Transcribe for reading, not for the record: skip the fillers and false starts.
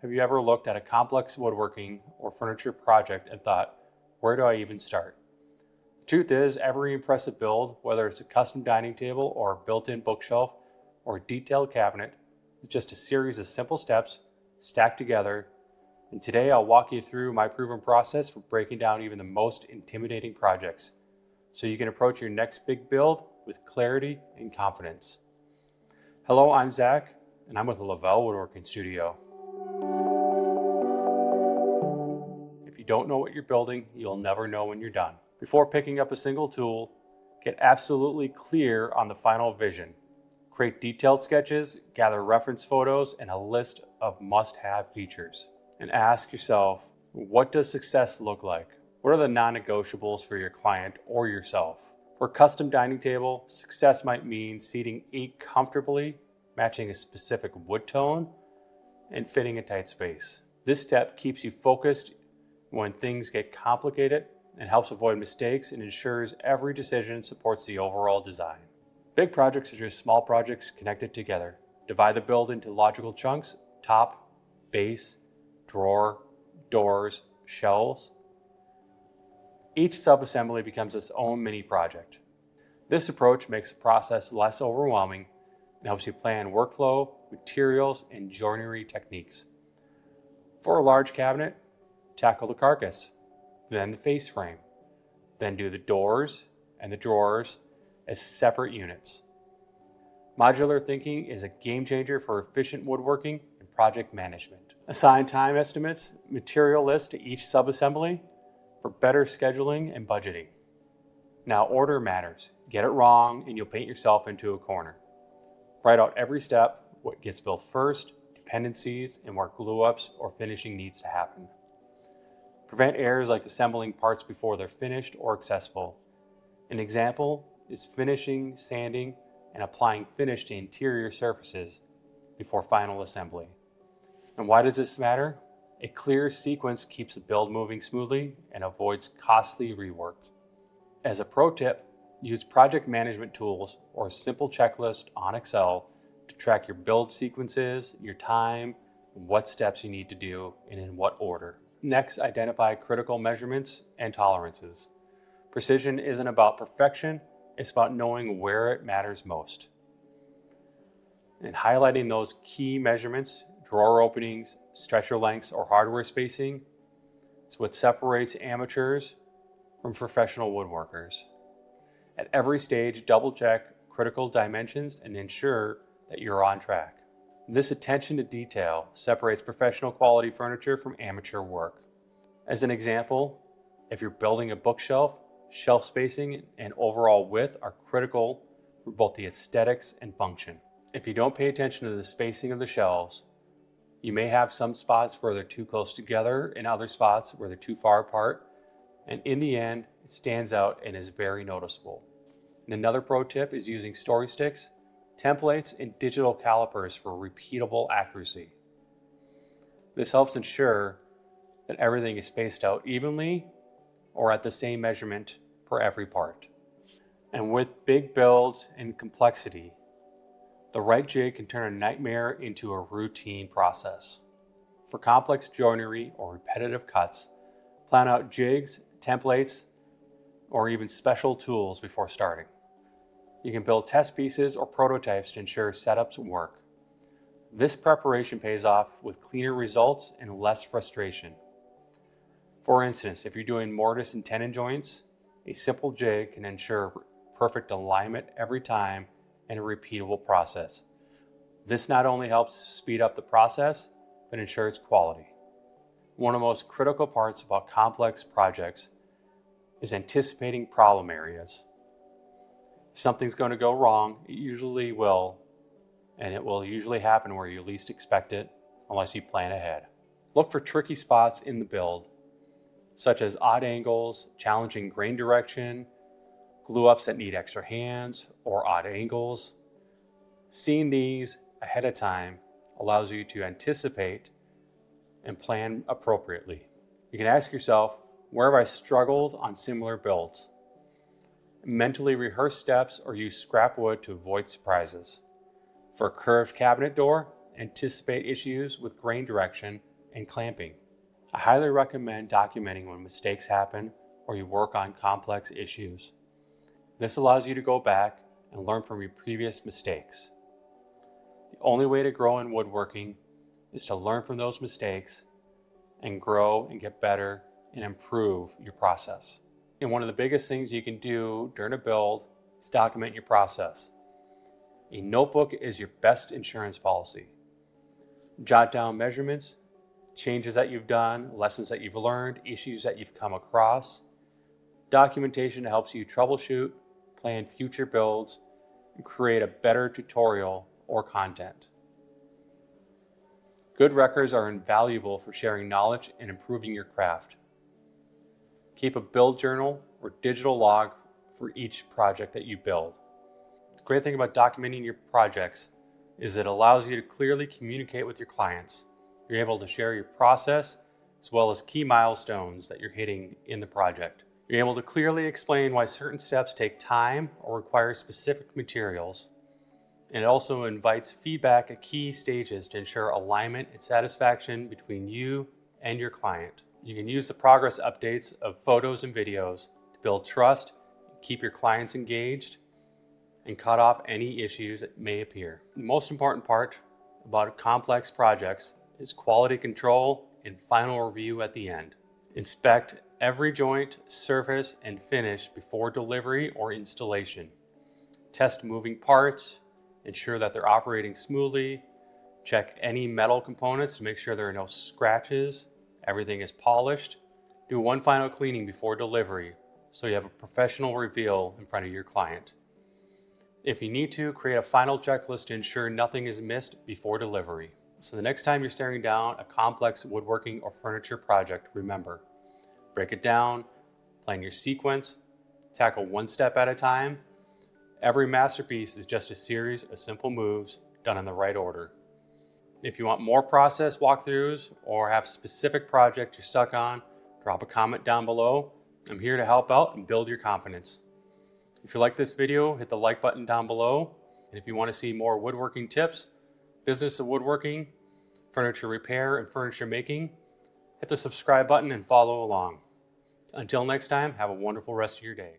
Have you ever looked at a complex woodworking or furniture project and thought, where do I even start? The truth is, every impressive build, whether it's a custom dining table or a built-in bookshelf or a detailed cabinet, is just a series of simple steps stacked together. And today I'll walk you through my proven process for breaking down even the most intimidating projects, so you can approach your next big build with clarity and confidence. Hello, I'm Zach, and I'm with the Lavelle Woodworking Studio. If you don't know what you're building, you'll never know when you're done. Before picking up a single tool, get absolutely clear on the final vision. Create detailed sketches, gather reference photos, and a list of must-have features. And ask yourself, what does success look like? What are the non-negotiables for your client or yourself? For a custom dining table, success might mean seating 8 comfortably, matching a specific wood tone, and fitting a tight space. This step keeps you focused when things get complicated and helps avoid mistakes and ensures every decision supports the overall design. Big projects are just small projects connected together. Divide the build into logical chunks: top, base, drawer, doors, shelves. Each subassembly becomes its own mini project. This approach makes the process less overwhelming and helps you plan workflow, materials, and joinery techniques. For a large cabinet, tackle the carcass, then the face frame, then do the doors and the drawers as separate units. Modular thinking is a game changer for efficient woodworking and project management. Assign time estimates, material lists to each subassembly for better scheduling and budgeting. Now, order matters. Get it wrong and you'll paint yourself into a corner. Write out every step, what gets built first, dependencies, and where glue-ups or finishing needs to happen. Prevent errors like assembling parts before they're finished or accessible. An example is finishing, sanding, and applying finish to interior surfaces before final assembly. And why does this matter? A clear sequence keeps the build moving smoothly and avoids costly rework. As a pro tip, use project management tools or a simple checklist on Excel to track your build sequences, your time, and what steps you need to do and in what order. Next, identify critical measurements and tolerances. Precision isn't about perfection, it's about knowing where it matters most. And highlighting those key measurements, drawer openings, stretcher lengths, or hardware spacing, is what separates amateurs from professional woodworkers. At every stage, double check critical dimensions and ensure that you're on track. This attention to detail separates professional quality furniture from amateur work. As an example, if you're building a bookshelf, shelf spacing and overall width are critical for both the aesthetics and function. If you don't pay attention to the spacing of the shelves, you may have some spots where they're too close together and other spots where they're too far apart, and in the end, it stands out and is very noticeable. And another pro tip is using story sticks, templates, and digital calipers for repeatable accuracy. This helps ensure that everything is spaced out evenly or at the same measurement for every part. And with big builds and complexity, the right jig can turn a nightmare into a routine process. For complex joinery or repetitive cuts, plan out jigs, templates, or even special tools before starting. You can build test pieces or prototypes to ensure setups work. This preparation pays off with cleaner results and less frustration. For instance, if you're doing mortise and tenon joints, a simple jig can ensure perfect alignment every time and a repeatable process. This not only helps speed up the process, but ensures quality. One of the most critical parts about complex projects is anticipating problem areas. If something's going to go wrong, it usually will, and it will usually happen where you least expect it unless you plan ahead. Look for tricky spots in the build, such as odd angles, challenging grain direction, glue-ups that need extra hands, or odd angles. Seeing these ahead of time allows you to anticipate and plan appropriately. You can ask yourself, where have I struggled on similar builds? Mentally rehearse steps or use scrap wood to avoid surprises. For a curved cabinet door, anticipate issues with grain direction and clamping. I highly recommend documenting when mistakes happen or you work on complex issues. This allows you to go back and learn from your previous mistakes. The only way to grow in woodworking is to learn from those mistakes and grow and get better and improve your process. And one of the biggest things you can do during a build is document your process. A notebook is your best insurance policy. Jot down measurements, changes that you've done, lessons that you've learned, issues that you've come across. Documentation helps you troubleshoot, plan future builds, and create a better tutorial or content. Good records are invaluable for sharing knowledge and improving your craft. Keep a build journal or digital log for each project that you build. The great thing about documenting your projects is it allows you to clearly communicate with your clients. You're able to share your process as well as key milestones that you're hitting in the project. You're able to clearly explain why certain steps take time or require specific materials. And it also invites feedback at key stages to ensure alignment and satisfaction between you and your client. You can use the progress updates of photos and videos to build trust, keep your clients engaged, and cut off any issues that may appear. The most important part about complex projects is quality control and final review at the end. Inspect every joint, surface, and finish before delivery or installation. Test moving parts, ensure that they're operating smoothly, check any metal components to make sure there are no scratches, everything is polished. Do one final cleaning before delivery so you have a professional reveal in front of your client. If you need to, create a final checklist to ensure nothing is missed before delivery. So the next time you're staring down a complex woodworking or furniture project, remember, break it down, plan your sequence, tackle one step at a time. Every masterpiece is just a series of simple moves done in the right order. If you want more process walkthroughs or have a specific project you're stuck on, drop a comment down below. I'm here to help out and build your confidence. If you like this video, hit the like button down below. And if you want to see more woodworking tips, business of woodworking, furniture repair, and furniture making, hit the subscribe button and follow along. Until next time, have a wonderful rest of your day.